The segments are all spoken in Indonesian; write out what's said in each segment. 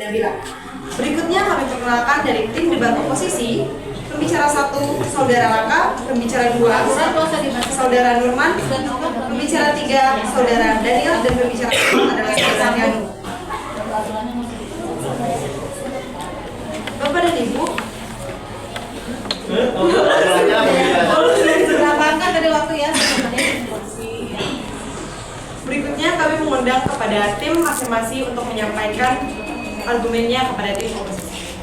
Nabila. Berikutnya kami perkenalkan dari tim debat oposisi. Pembicara 1, Saudara Raka. Pembicara 2, Saudara Nurman. Pembicara 3, Saudara Daniel. Dan pembicara 4 adalah Saudara Yanu. Bapak dan Ibu, silakan dari waktu ya. Berikutnya kami mengundang kepada tim masing-masing untuk menyampaikan argumennya kepada tim oposisi.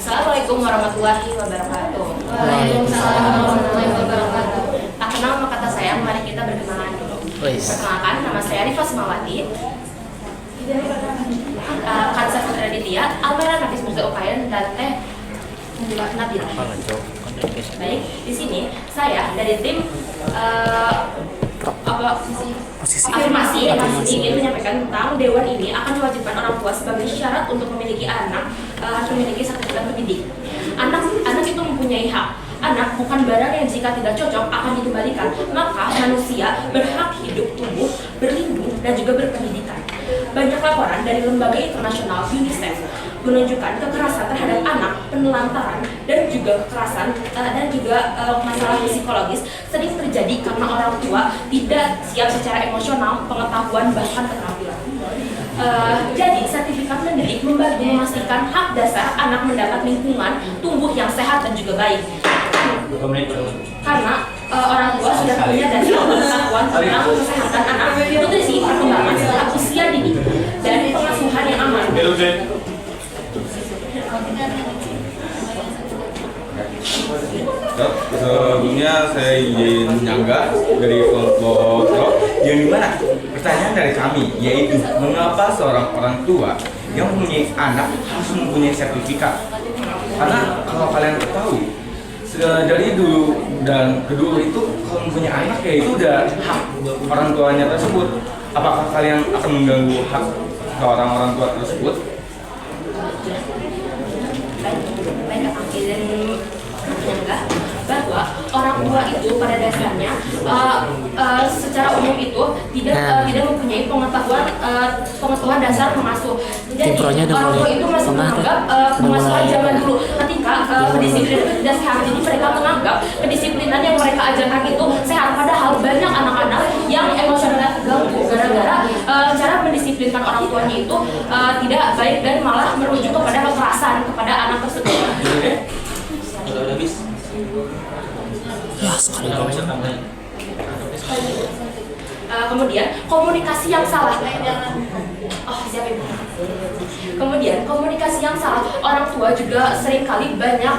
Assalamualaikum warahmatullahi wabarakatuh. Waalaikumsalam warahmatullahi wabarakatuh. Tak kenal maka kata saya, mari kita berkenalan dulu. Perkenalkan, nama saya Rifa Semawati. Kansa Putra Ditya, Almera Nafis Musa Ukayan, dan Teh Nabila. Baik, di sini saya dari tim afirmasi ingin menyampaikan tentang Dewan ini akan mewajibkan orang tua sebagai syarat untuk memiliki anak harus memiliki sertifikat pendidik. Anak itu mempunyai hak. Anak bukan barang yang jika tidak cocok akan dikembalikan. Maka manusia berhak hidup, tumbuh, berlindung, dan juga berpendidikan. Banyak laporan dari lembaga internasional UNICEF menunjukkan kekerasan terhadap anak, penelantaran, dan juga kekerasan dan juga masalah psikologis sering terjadi karena orang tua tidak siap secara emosional, pengetahuan, bahkan keterampilan. Jadi sertifikat mendidik membantu memastikan hak dasar anak mendapat lingkungan tumbuh yang sehat dan juga baik. Karena orang tua sudah punya dasar pengetahuan tentang kesehatan anak, nutrisi, perkembangan serta usia dini dan pengasuhan yang aman. Sebelumnya saya ingin menyangga dari kelompok yang dimana pertanyaan dari kami yaitu mengapa seorang orang tua yang mempunyai anak harus mempunyai sertifikat? Karena kalau kalian ketahui dari dulu dan kedua itu kalau mempunyai anak ya itu udah hak orang tuanya tersebut. Apakah kalian akan mengganggu hak ke orang tua tersebut? Baik, bahwa orang tua itu pada dasarnya secara umum itu tidak mempunyai pengetahuan dasar mengasuh. Jadi orang tua itu masih menganggap pengasuhan zaman dulu ketika kedisiplinan itu tidak sehat. Jadi mereka menganggap kedisiplinan yang mereka ajarkan itu sehat. Padahal banyak anak-anak yang emosionalnya terganggu gara-gara cara mendisiplinkan orang tuanya itu tidak baik dan malah merujuk kepada kekerasan kepada anak tersebut. Ya, sekali kemudian komunikasi yang salah. Kemudian komunikasi yang salah. Orang tua juga seringkali banyak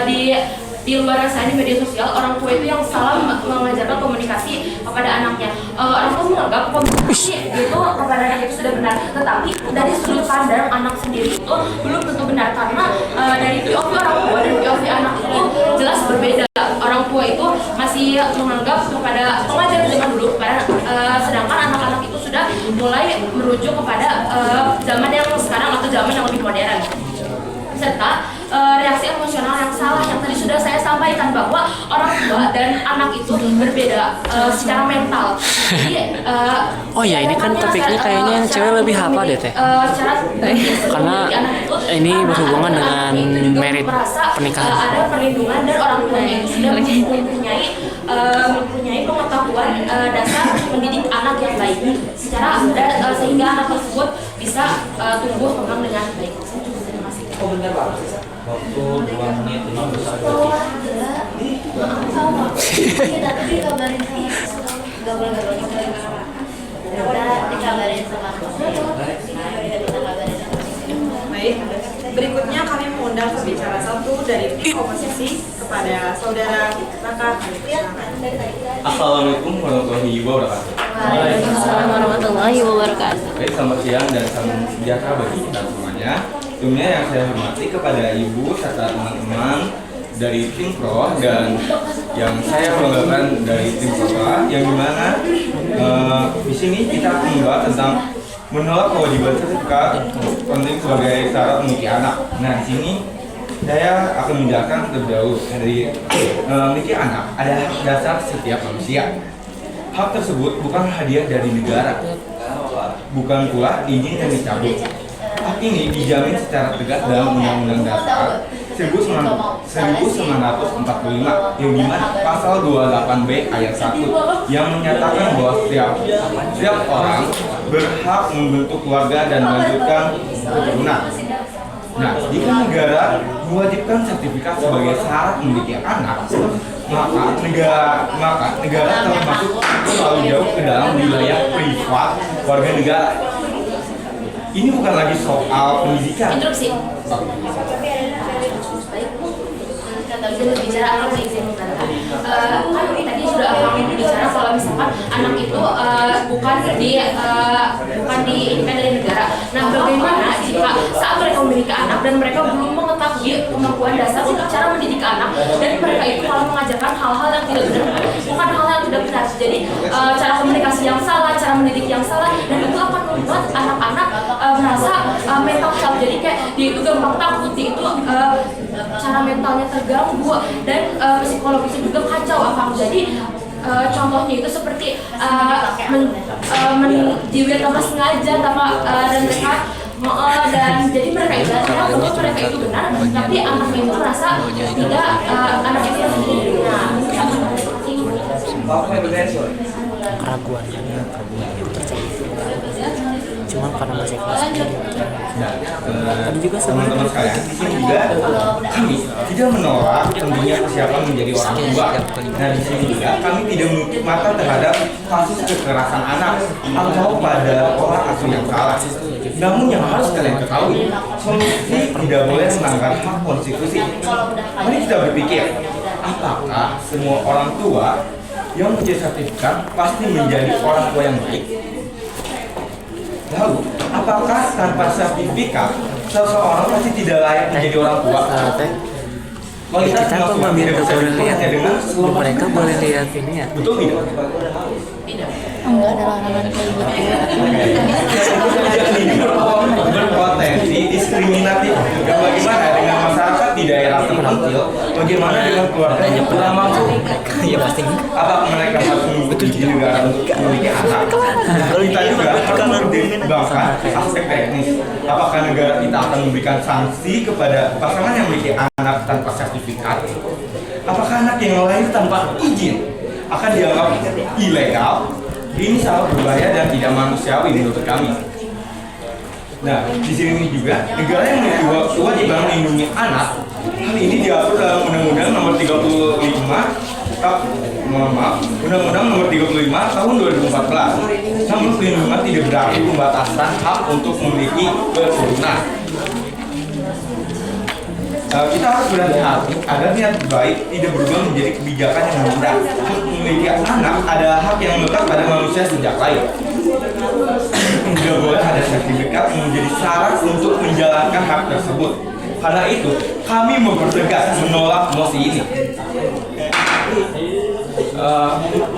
di luar sana di media sosial, orang tua itu yang salah mengajarkan komunikasi kepada anaknya. Orang tua menganggap komunikasi itu kepada anak itu sudah benar, tetapi dari sudut pandang anak sendiri itu belum tentu benar karena dari POV orang tua dan POV anak itu jelas berbeda. Orang tua itu masih menganggap kepada pengajaran zaman dulu, sedangkan anak-anak itu sudah mulai merujuk kepada zaman yang sekarang atau zaman yang lebih modern. Serta reaksi emosional yang salah yang tadi sudah saya sampaikan bahwa orang tua dan anak itu berbeda secara mental. Jadi, oh ya, ini kan topiknya kayaknya yang cewek lebih hafal deh teh. Karena ini berhubungan dengan merit pernikahan. Ada perlindungan dan orang tuanya itu sudah mempunyai pengetahuan dasar mendidik anak yang baik sehingga anak tersebut bisa tumbuh kembang dengan baik. Oh bentar Pak, waktu 2 menit 15 tapi kabarin nggak boleh dikabarin sama Baik, berikutnya kami mengundang pembicara 1 dari tim oposisi kepada Saudara Raka. Assalamualaikum warahmatullahi wabarakatuh. Waalaikumsalam warahmatullahi wabarakatuh. Baik, selamat siang dan salam sejahtera bagi kita semuanya. Sebelumnya yang saya hormati kepada ibu serta teman-teman dari tim Pro dan yang saya banggakan dari tim Pro yang dimana di sini kita akan membahas tentang menolak kewajiban sertifikat penting sebagai syarat memiliki anak. Nah, di sini saya akan menjelaskan terlebih dahulu dari memiliki anak ada hak dasar setiap manusia. Hak tersebut bukan hadiah dari negara, bukan pula izin yang dicabut. Hak hak ini dijamin secara tegas dalam Undang-Undang Dasar 1945 yang dimana pasal 28B ayat 1 yang menyatakan bahwa setiap orang berhak membentuk keluarga dan melanjutkan keturunan. Nah, jika negara mewajibkan sertifikat sebagai syarat memiliki anak, maka negara telah masuk terlalu jauh ke dalam wilayah privat warga negara. Ini bukan lagi soal pendidikan. Interupsi. Bicara apa sih kan tadi sudah kami bicara kalau misalkan anak itu bukan di ini kan dari negara. Nah, bagaimana jika saat mereka memiliki anak dan mereka belum mengetahui kemampuan dasar untuk cara mendidik anak dan mereka itu malah mengajarkan hal-hal yang tidak benar, bukan hal yang tidak benar. Jadi cara komunikasi yang salah, cara mendidik yang salah, dan itu akan membuat anak-anak merasa mental health. Jadi kayak dia itu gampang takut, dia itu cara mentalnya terganggu dan psikologisnya juga kacau Jadi contohnya itu seperti menjiwai tanpa sengaja dan mereka dan jadi mereka itu bahwa mereka itu benar, tapi anak itu merasa tidak anak itu keraguan cuma karena masih kelas juga teman-teman sekalian, di sini juga kami tidak menolak tentunya kesiapan menjadi orang tua. Nah, di sini juga kami tidak menutup mata terhadap kasus kekerasan anak atau pada orang asuh yang salah. Namun yang harus kalian ketahui, solusi tidak boleh melanggar hak konstitusi. Mari kita berpikir, apakah semua orang tua yang punya sertifikat pasti menjadi orang tua yang baik? Lalu, apakah tanpa sertifikat seseorang pasti tidak layak menjadi orang tua? Kita kok meminta boleh lihat mereka boleh lihat ini ya. Betul tidak? Enggak ada larangan kayak gitu. Berpotensi diskriminatif. Dan bagaimana dengan masyarakat di daerah terpencil? Bagaimana dengan keluarga yang kurang mampu? Ya pasti. Apakah mereka harus memiliki negara untuk memiliki anak? Kita juga harus mempertimbangkan aspek teknis. Apakah negara kita akan memberikan sanksi kepada pasangan yang memiliki anak tanpa sertifikat? Apakah anak yang lahir tanpa izin akan dianggap ilegal? Ini sangat berbahaya dan tidak manusiawi menurut kami. Nah, di sini juga negara yang memiliki kewajiban melindungi anak. Hal ini diatur dalam Undang-Undang Nomor 35 Undang-Undang Nomor 35 Tahun 2014. Namun pelindungan tidak berarti pembatasan hak untuk memiliki keturunan. Kita harus berhati-hati agar niat baik tidak berubah menjadi kebijakan yang mudah. Memiliki anak adalah hak yang melekat pada manusia sejak lahir. Tidak boleh ada sertifikat menjadi syarat untuk menjalankan hak tersebut. Karena itu, kami mempertegas menolak mosi ini.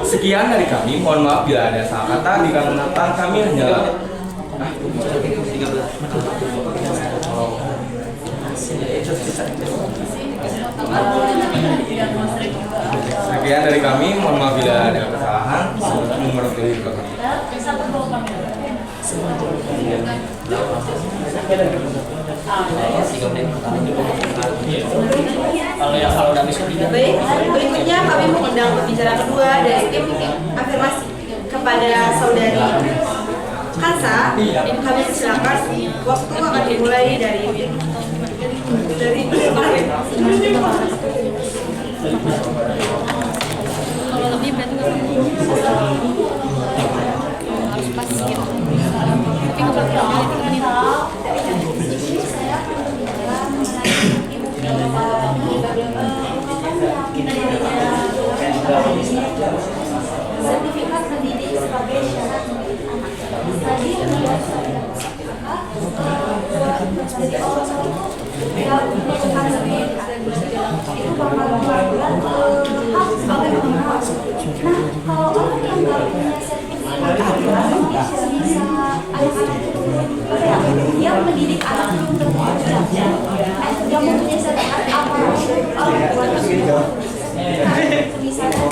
Sekian dari kami. Mohon maaf bila ada salah kata. Dikarenakan kami hanyalah sekian dari kami. Mohon maaf bila ada kesalahan. Nomor telepon. Baik, berikutnya kami mengundang pembicara kedua dari tim afirmasi kepada saudari Kansa. Kami silakan, waktu akan dimulai dari Kalau lebih berarti harus pas gitu. Tapi kebetulan ini sertifikat pendidik sebagai syarat mendidik anak. Tadi jadi orang melakukan sertifikat itu bakal melanggar hak sebagai pengawas. Nah, kalau orang yang nggak punya sertifikat dia bisa anak-anak itu dia mendidik anak belum tentu yang mempunyai sertifikat apa misalnya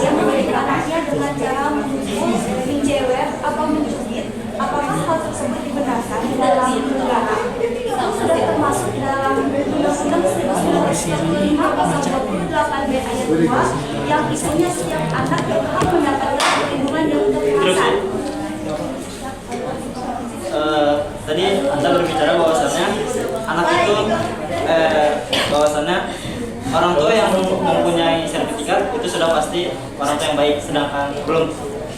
yang mendidik anaknya dengan cara menjewer atau mencubit, apakah hal tersebut dibenarkan? dalam negara itu sudah termasuk dalam Undang-Undang 1945 pasal 28B ayat 2 yang isinya setiap anak berhak mendapatkan perlindungan dan kekerasan. Tadi Anda berbicara bahwasannya anak itu bahwasannya orang tua yang mempunyai sertifikat itu sudah pasti orang tua yang baik, sedangkan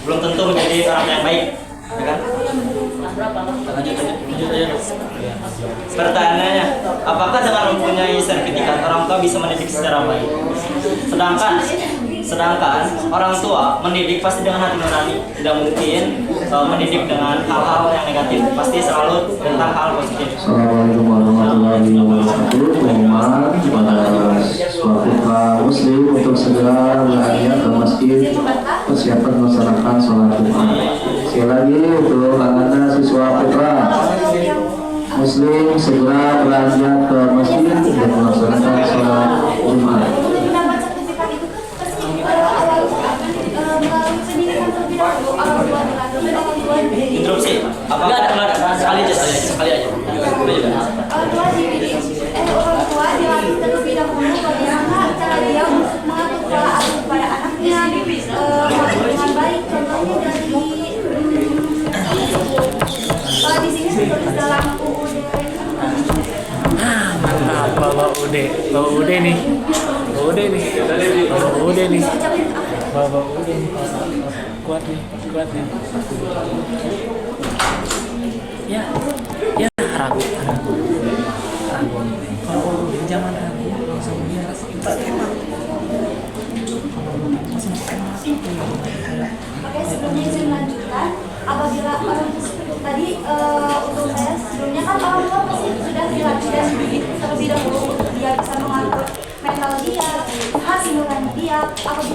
belum tentu menjadi orang tua yang baik, ya kan? Lanjut aja. Pertanyaannya, apakah dengan mempunyai sertifikat orang tua bisa mendidik secara baik? Sedangkan orang tua mendidik pasti dengan hati nurani, tidak mungkin mendidik dengan hal-hal yang negatif, pasti selalu tentang hal positif. Assalamualaikum warahmatullahi wabarakatuh. Pengumuman kepada siswa muslim untuk segera berangkat ke masjid persiapan melaksanakan sholat Jumat. Sekali lagi untuk anak-anak siswa putra muslim segera berangkat ke masjid untuk melaksanakan sholat Jumat. Mendapat sertifikat itu pasti melalui pendidikan terlebih dahulu orang tua dididik. Interupsi, apakah sekali aja. Orang tua dilatih terlebih dahulu bagaimana cara dia mengatur pola asuh pada anaknya dengan baik. Contohnya dari di sini tertulis dalam UUD. Mantap, bawa ude nih. Kuat nih. Ya, ragu. Jangan ragu, langsung dia Oke, sebelumnya izin melanjutkan. Apabila orang tadi untuk saya sebelumnya kan orang tua pasti sudah dilatih dan dididik terlebih dahulu untuk dia bisa mengatur mental dia, hati nurani dia. Apabila